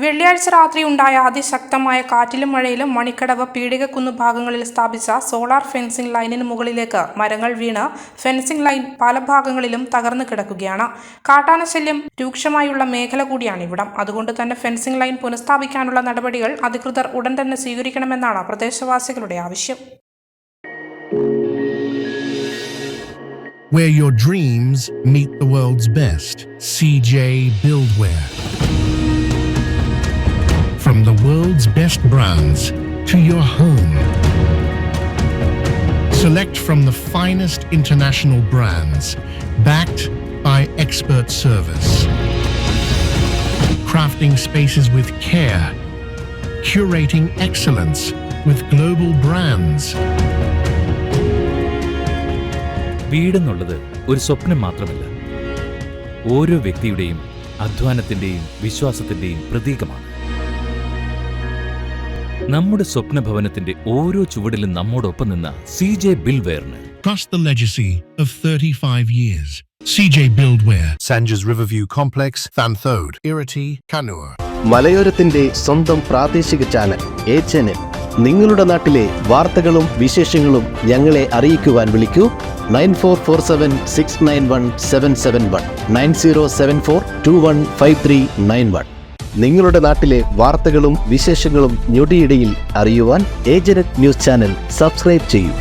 വെള്ളിയാഴ്ച രാത്രിയുണ്ടായ അതിശക്തമായ കാറ്റിലും മഴയിലും മണിക്കടവ് പീടികക്കുന്ന് ഭാഗങ്ങളിൽ സ്ഥാപിച്ച സോളാർ ഫെൻസിംഗ് ലൈനിന് മുകളിലേക്ക് മരങ്ങൾ വീണ് ഫെൻസിംഗ് ലൈൻ പല ഭാഗങ്ങളിലും തകർന്നു കിടക്കുകയാണ്. കാട്ടാനശല്യം രൂക്ഷമായുള്ള മേഖല കൂടിയാണിവിടം. അതുകൊണ്ട് തന്നെ ഫെൻസിംഗ് ലൈൻ പുനഃസ്ഥാപിക്കാനുള്ള നടപടികൾ അധികൃതർ ഉടൻ തന്നെ സ്വീകരിക്കണമെന്നാണ് പ്രദേശവാസികളുടെ ആവശ്യം. Where your dreams meet the world's best. CJ Buildware. From the world's best brands to your home. Select from the finest international brands, backed by expert service. Crafting spaces with care, curating excellence with global brands. വീടെന്നുള്ളത് ഒരു സ്വപ്നം മാത്രമല്ല, ഓരോ വ്യക്തിയുടെയും അധ്വാനത്തിന്റെയും വിശ്വാസത്തിന്റെയും പ്രതീകമാണ്. നമ്മുടെ സ്വപ്നഭവനത്തിന്റെ ഓരോ ചുവടിലും നമ്മോടൊപ്പം നിന്ന CJ Buildwareന് Trust the legacy of 35 years. CJ Buildware. Sanjas Riverview Complex, Thanthode, Irati, Kannur. മലയോരത്തിന്റെ സ്വന്തം പ്രാദേശിക ചാനൽ HNN. നിങ്ങളുടെ നാട്ടിലെ വാർത്തകളും വിശേഷങ്ങളും ഞങ്ങളെ അറിയിക്കുവാൻ വിളിക്കൂ 9447691771 9074215391. നിങ്ങളുടെ നാട്ടിലെ വാർത്തകളും വിശേഷങ്ങളും ഞൊടിയിടയിൽ അറിയുവാൻ ഏജന്റ് ന്യൂസ് ചാനൽ സബ്സ്ക്രൈബ് ചെയ്യൂ.